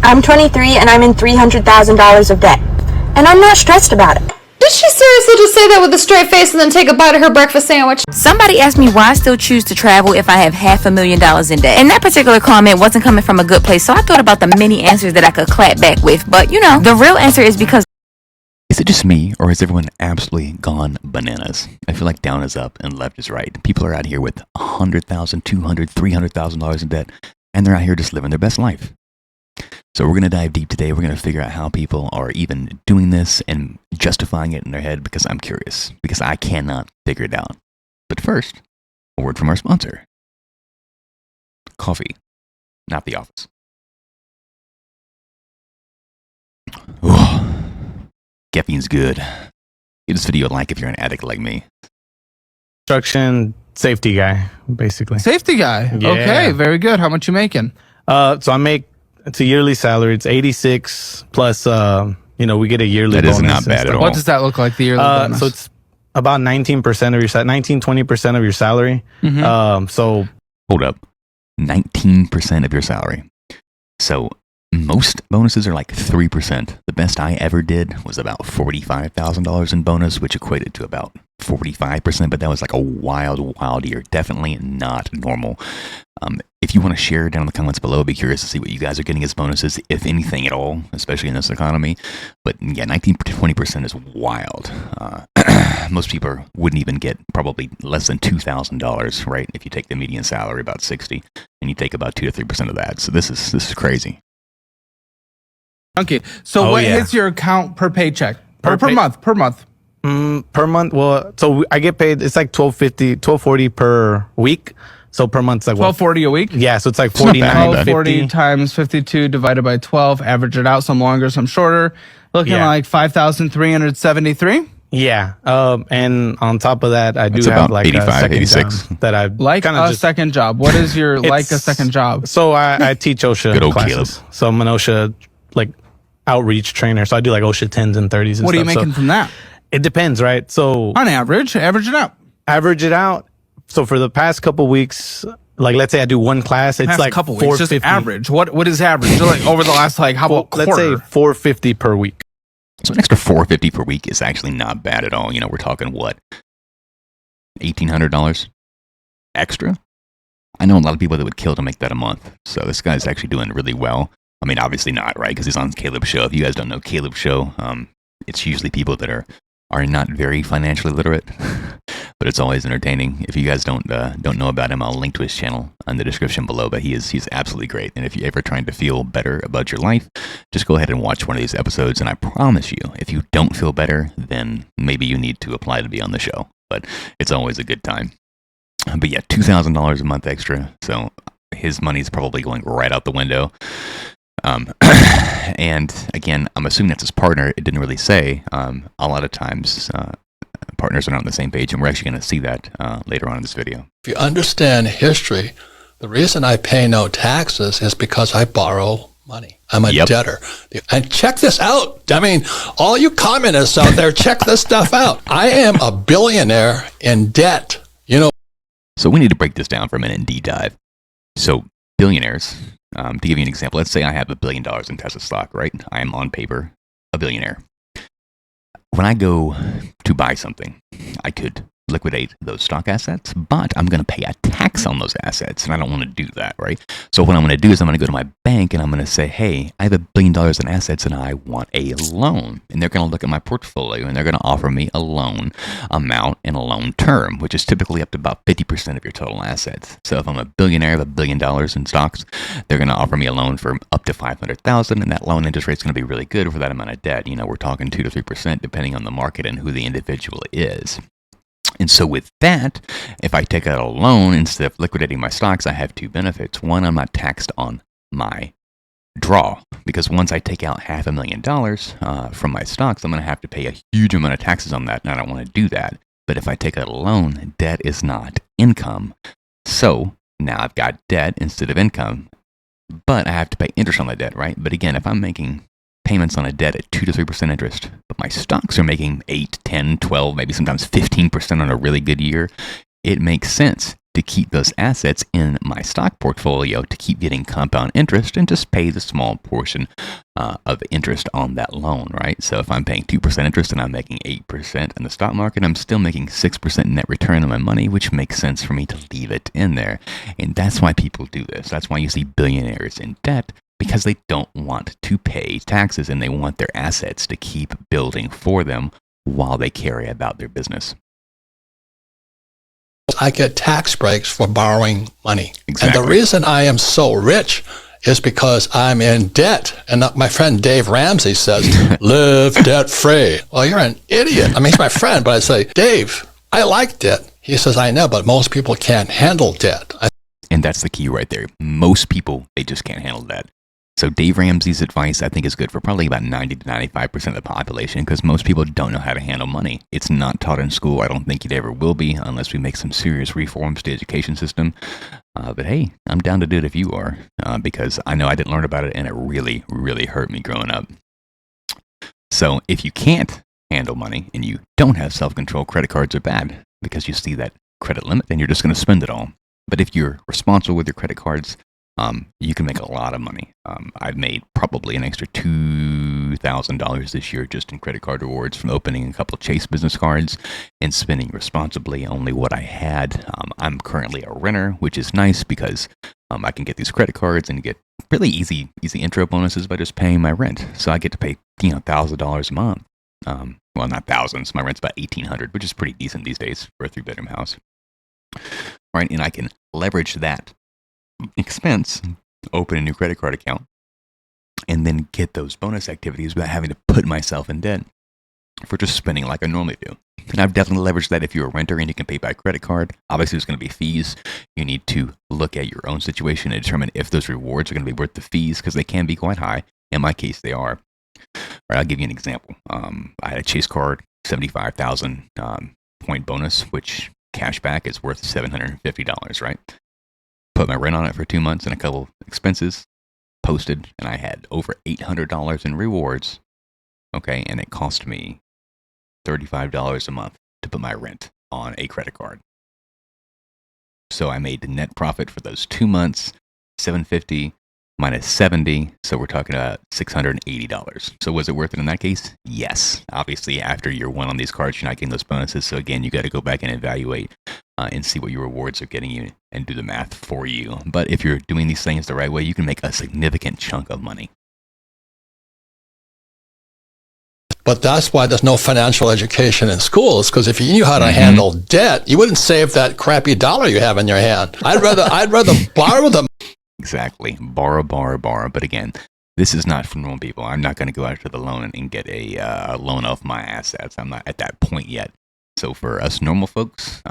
I'm 23 and I'm in $300,000 of debt. And I'm not stressed about it. Did she seriously just say that with a straight face and then take a bite of her breakfast sandwich? Somebody asked me why I still choose to travel if I have $500,000 in debt. And that particular comment wasn't coming from a good place, so I thought about the many answers that I could clap back with. But, you know, the real answer is because... Is it just me, or has everyone absolutely gone bananas? I feel like down is up and left is right. People are out here with $100,000, $200,000, $300,000 in debt, and they're out here just living their best life. So we're going to dive deep today. We're going to figure out how people are even doing this and justifying it in their head, because I'm curious, because I cannot figure it out. But first, a word from our sponsor. Coffee, not the office. Ooh, caffeine's good. Give this video a like if you're an addict like me. Construction safety guy, basically. Safety guy. Yeah. Okay, very good. How much you making? So I make, it's a yearly salary. It's 86 plus, we get a yearly That bonus. is not bad at all. What does that look like, the yearly bonus? So it's about 19% of your 20% of your salary. So Hold up. 19% of your salary. So most bonuses are like 3%. The best I ever did was about $45,000 in bonus, which equated to about 45%, but that was like a wild, wild year. Definitely not normal. If you want to share down in the comments below, I'd be curious to see what you guys are getting as bonuses, if anything at all, especially in this economy. But yeah, 19 to 20% is wild. Most people wouldn't even get probably less than $2,000, right? If you take the median salary, about 60, and you take about 2 to 3% of that. So this is crazy. Okay, so Oh, what yeah. hits your account per paycheck? Per pay- month, per month. per month, well, so I get paid, it's like $12.40 per week. So per month, it's like $12.40 a week? Yeah, so it's like not bad. 49, $12.40 50. times 52 divided by 12, average it out, some longer, some shorter. Looking Yeah. like 5,373. Yeah. And on top of that, I do That's have about like 85, a second 86. job that I Like kind a of just. second job. What is your like a It's- second job? So I teach OSHA Good old classes. Caleb. So I'm an OSHA like outreach trainer. So I do like OSHA 10s and 30s. And What are you stuff. making So from that? it depends, right? So On average, average it out. average it out. So for the past couple weeks, like let's say I do one class, it's Past like couple weeks, just 450. average. What is average? Like over the last how about quarter? Let's say 450 per week. So an extra $450 per week is actually not bad at all. You know, we're talking what, $1,800 extra? I know a lot of people that would kill to make that a month. So this guy's actually doing really well. I mean, obviously not, right? Because he's on Caleb's show. If you guys don't know Caleb's show, it's usually people that are not very financially literate, but it's always entertaining. If you guys don't know about him, I'll link to his channel in the description below. But he's absolutely great. And if you're ever trying to feel better about your life, just go ahead and watch one of these episodes. And I promise you, if you don't feel better, then maybe you need to apply to be on the show. But it's always a good time. But yeah, $2,000 a month extra. So his money's probably going right out the window. And again, I'm assuming that's his partner. It didn't really say. A lot of times, partners are not on the same page, and we're actually going to see that later on in this video. If you understand history, the reason I pay no taxes is because I borrow money. I'm a Yep. debtor. And check this out. I mean, all you communists out there, check this stuff out. I am a billionaire in debt. You know, So we need to break this down for a minute and deep dive. So billionaires, to give you an example, let's say I have $1 billion in Tesla stock, right? I am on paper a billionaire. When I go to buy something, I could liquidate those stock assets, but I'm going to pay a tax on those assets, and I don't want to do that, right? So what I'm going to do is I'm going to go to my bank and I'm going to say, hey, I have $1 billion in assets and I want a loan. And they're going to look at my portfolio and they're going to offer me a loan amount and a loan term, which is typically up to about 50% of your total assets. So if I'm a billionaire of $1 billion in stocks, they're going to offer me a loan for up to $500,000, and that loan interest rate is going to be really good for that amount of debt. You know, we're talking 2 to 3% depending on the market and who the individual is. And so with that, if I take out a loan instead of liquidating my stocks, I have two benefits. One, I'm not taxed on my draw, because once I take out $500,000 from my stocks, I'm going to have to pay a huge amount of taxes on that, and I don't want to do that. But if I take out a loan, debt is not income. So now I've got debt instead of income, but I have to pay interest on the debt, right? But again, if I'm making payments on a debt at 2 to 3% interest, but my stocks are making 8, 10, 12, maybe sometimes 15% on a really good year, it makes sense to keep those assets in my stock portfolio to keep getting compound interest and just pay the small portion of interest on that loan, right? So if I'm paying 2% interest and I'm making 8% in the stock market, I'm still making 6% net return on my money, which makes sense for me to leave it in there. And that's why people do this. That's why you see billionaires in debt, because they don't want to pay taxes and they want their assets to keep building for them while they carry about their business. I get tax breaks for borrowing money. Exactly. And the reason I am so rich is because I'm in debt. And my friend Dave Ramsey says, live debt free. Well, you're an idiot. I mean, he's my friend, but I say, Dave, I like debt. He says, I know, but most people can't handle debt. And that's the key right there. Most people, they just can't handle that. So Dave Ramsey's advice, I think, is good for probably about 90 to 95% of the population because most people don't know how to handle money. It's not taught in school. I don't think it ever will be unless we make some serious reforms to the education system. But hey, I'm down to do it if you are because I know I didn't learn about it and it really, really hurt me growing up. So if you can't handle money and you don't have self-control, credit cards are bad because you see that credit limit and you're just going to spend it all. But if you're responsible with your credit cards, you can make a lot of money. I've made probably an extra $2,000 this year just in credit card rewards from opening a couple of Chase business cards and spending responsibly only what I had. I'm currently a renter, which is nice because I can get these credit cards and get really easy intro bonuses by just paying my rent. So I get to pay $1,000 a month. Well, not thousands. My rent's about $1,800, which is pretty decent these days for a 3-bedroom house. Right, and I can leverage that expense, open a new credit card account, and then get those bonus activities without having to put myself in debt for just spending like I normally do. And I've definitely leveraged that if you're a renter and you can pay by credit card. Obviously, there's going to be fees. You need to look at your own situation and determine if those rewards are going to be worth the fees because they can be quite high. In my case, they are. All right, I'll give you an example. I had a Chase card, 75,000 point bonus, which cash back is worth $750, right? Put my rent on it for 2 months and a couple expenses, posted, and I had over $800 in rewards. Okay, and it cost me $35 a month to put my rent on a credit card. So I made the net profit for those 2 months, $750 minus $70, so we're talking about $680. So was it worth it in that case? Yes. Obviously, after year one on these cards, you're not getting those bonuses. So again, you got to go back and evaluate and see what your rewards are getting you and do the math for you. But if you're doing these things the right way, you can make a significant chunk of money. But that's why there's no financial education in schools, because if you knew how to handle debt, you wouldn't save that crappy dollar you have in your hand. I'd rather borrow them. Exactly. Borrow. But again, this is not for normal people. I'm not going to go out to the loan and get a loan off my assets. I'm not at that point yet. So for us normal folks,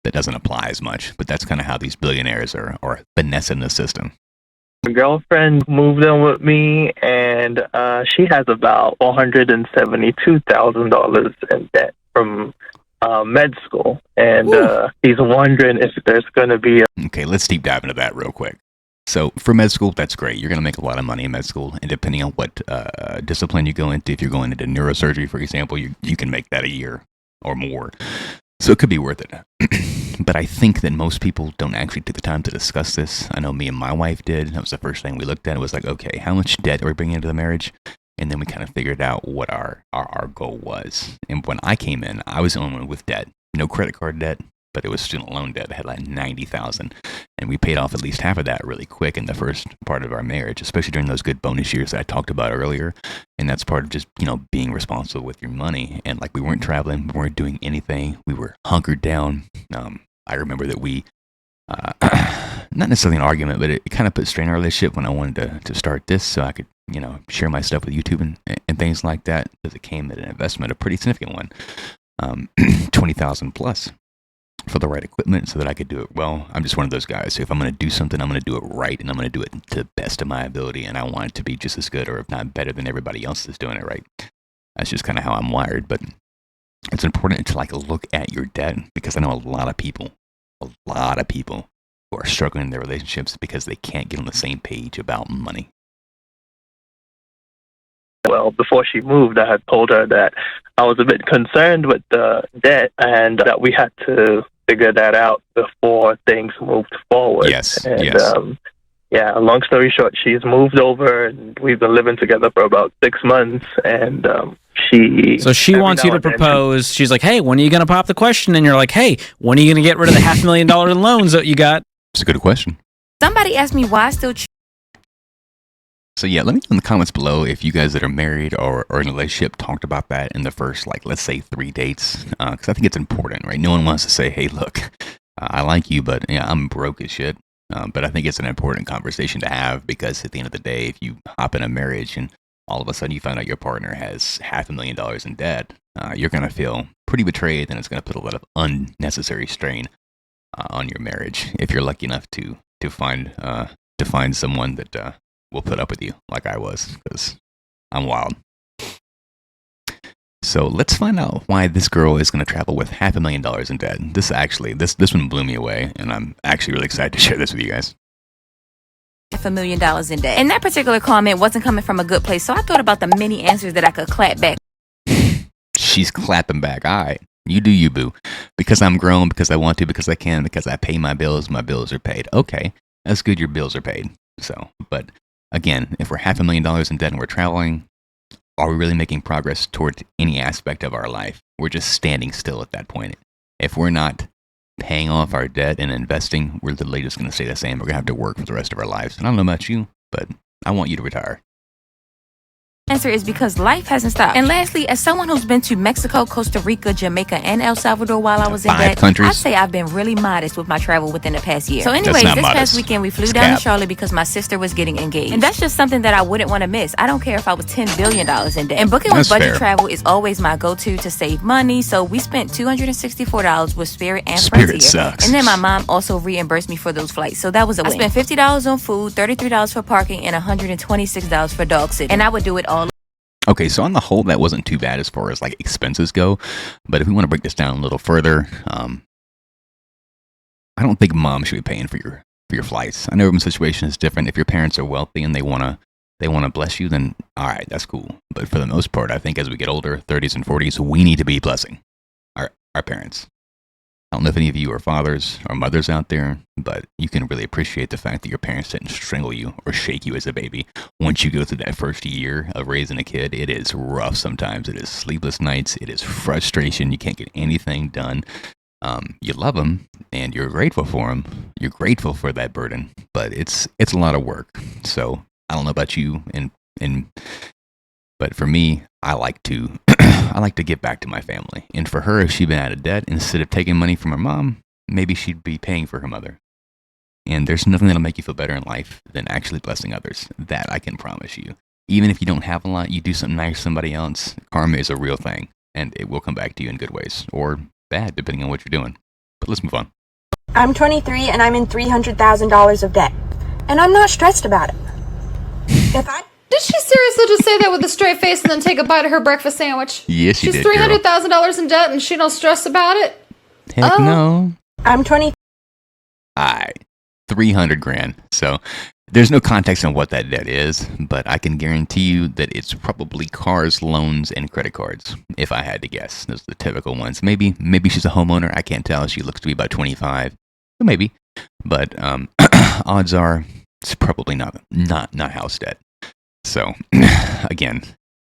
that doesn't apply as much. But that's kind of how these billionaires are finessing the system. My girlfriend moved in with me, and she has about $472,000 in debt from med school. And he's wondering if there's going to be Okay, let's deep dive into that real quick. So for med school, that's great. You're going to make a lot of money in med school. And depending on what discipline you go into, if you're going into neurosurgery, for example, you can make that a year or more. So it could be worth it. But I think that most people don't actually take the time to discuss this. I know me and my wife did. That was the first thing we looked at. It was like, okay, how much debt are we bringing into the marriage? And then we kind of figured out what our goal was. And when I came in, I was the only one with debt. No credit card debt, but it was student loan debt. I had like $90,000. And we paid off at least half of that really quick in the first part of our marriage, especially during those good bonus years that I talked about earlier. And that's part of just, being responsible with your money. And like we weren't traveling, we weren't doing anything. We were hunkered down. I remember that we, not necessarily an argument, but it kind of put strain on our relationship when I wanted to start this so I could, share my stuff with YouTube and things like that, because it came at an investment, a pretty significant one, $20,000 plus for the right equipment so that I could do it well. I'm just one of those guys. So if I'm going to do something, I'm going to do it right, and I'm going to do it to the best of my ability, and I want it to be just as good or if not better than everybody else that's doing it right. That's just kind of how I'm wired, but it's important to look at your debt, because I know a lot of people who are struggling in their relationships because they can't get on the same page about money. Well, before she moved, I had told her that I was a bit concerned with the debt and that we had to figure that out before things moved forward. Yes, And, yes. yeah, long story short, she's moved over, and we've been living together for about 6 months, and So she every wants now you to and then propose. She's like, hey, when are you going to pop the question? And you're like, hey, when are you going to get rid of the $500,000 in loans that you got? It's a good question. Somebody asked me why I still So yeah, let me know in the comments below if you guys that are married or in a relationship talked about that in the first, like, let's say 3 dates, because I think it's important, right? No one wants to say, hey, look, I like you, but yeah, I'm broke as shit. But I think it's an important conversation to have, because at the end of the day, if you hop in a marriage and all of a sudden you find out your partner has $500,000 in debt, you're going to feel pretty betrayed, and it's going to put a lot of unnecessary strain on your marriage if you're lucky enough to find someone that will put up with you like I was, because I'm wild. So let's find out why this girl is going to travel with $500,000 in debt. This one blew me away, and I'm actually really excited to share this with you guys. $500,000 in debt. And that particular comment wasn't coming from a good place, so I thought about the many answers that I could clap back. She's clapping back. All right, you do you, boo. Because I'm grown, because I want to, because I can, because I pay my bills are paid. Okay, that's good, your bills are paid. So, but again, if we're $500,000 in debt and we're traveling, are we really making progress toward any aspect of our life? We're just standing still at that point. If we're not paying off our debt and investing, we're literally just going to stay the same. We're going to have to work for the rest of our lives. And I don't know about you, but I want you to retire. Answer is because life hasn't stopped. And lastly, as someone who's been to Mexico, Costa Rica, Jamaica, and El Salvador while I was in 5 debt, countries. I'd say I've been really modest with my travel within the past year. So anyways, not this modest. past weekend we flew It's down cap. to Charlotte because my sister was getting engaged. And that's just something that I wouldn't want to miss. I don't care if I was $10 billion in debt. And booking with That's budget fair. travel is always my go-to to save money. So we spent $264 with Spirit and Spirit Frontier. sucks. And then my mom also reimbursed me for those flights. So that was a win. I spent $50 on food, $33 for parking, and $126 for dog sitting. And I would do it all. Okay, so on the whole, that wasn't too bad as far as like expenses go. But if we want to break this down a little further, I don't think mom should be paying for your flights. I know everyone's situation is different. If your parents are wealthy and they wanna bless you, then all right, that's cool. But for the most part, I think as we get older, 30s and 40s, we need to be blessing our parents. I don't know if any of you are fathers or mothers out there, but you can really appreciate the fact that your parents didn't strangle you or shake you as a baby. Once you go through that first year of raising a kid, it is rough sometimes. It is sleepless nights. It is frustration. You can't get anything done. You love them and you're grateful for them. You're grateful for that burden, but it's a lot of work. So I don't know about you, but for me, I like to give back to my family. And for her, if she'd been out of debt, instead of taking money from her mom, maybe she'd be paying for her mother. And there's nothing that'll make you feel better in life than actually blessing others. That I can promise you. Even if you don't have a lot, you do something nice for somebody else, karma is a real thing. And it will come back to you in good ways or bad, depending on what you're doing. But let's move on. I'm 23 and I'm in $300,000 of debt. And I'm not stressed about it. Did she seriously just say that with a straight face and then take a bite of her breakfast sandwich? Yes, she She's did, girl. $300,000 in debt and she don't stress about it? Heck no. I'm 20. Alright, 300 grand. So there's no context on what that debt is, but I can guarantee you that it's probably cars, loans, and credit cards, if I had to guess. Those are the typical ones. Maybe she's a homeowner. I can't tell. She looks to be about 25. Maybe. But odds are it's probably not house debt. So, again,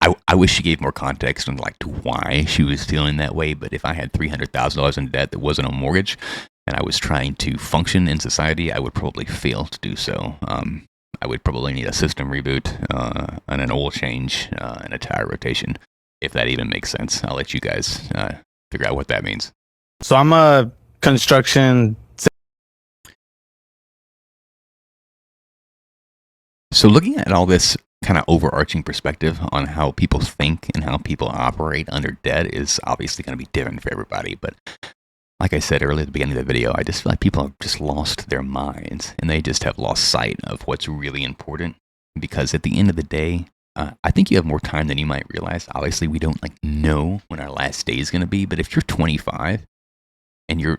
I wish she gave more context on like to why she was feeling that way. But if I had $300,000 in debt that wasn't a mortgage, and I was trying to function in society, I would probably fail to do so. I would probably need a system reboot, and an oil change, and a tire rotation, if that even makes sense. I'll let you guys figure out what that means. So I'm a construction. So looking at all this kind of overarching perspective on how people think and how people operate under debt is obviously going to be different for everybody. But like I said earlier at the beginning of the video, I just feel like people have just lost their minds and they just have lost sight of what's really important. Because at the end of the day, I think you have more time than you might realize. Obviously, we don't know when our last day is going to be. But if you're 25 and you're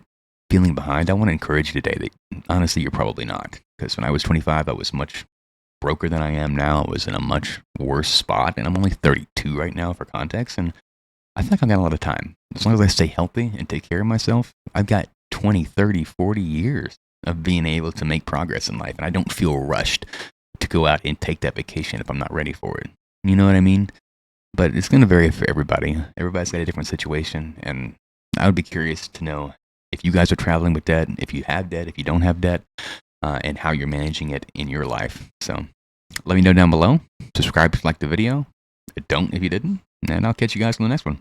feeling behind, I want to encourage you today that honestly, you're probably not. Because when I was 25, I was much broker than I am now. I was in a much worse spot, and I'm only 32 right now for context, and I feel like I've got a lot of time. As long as I stay healthy and take care of myself, I've got 20, 30, 40 years of being able to make progress in life. And I don't feel rushed to go out and take that vacation if I'm not ready for it. You know what I mean? But it's going to vary for everybody. Everybody's got a different situation. And I would be curious to know if you guys are traveling with debt, if you have debt, if you don't have debt, and how you're managing it in your life. So let me know down below. Subscribe if you liked the video. Don't if you didn't. And I'll catch you guys on the next one.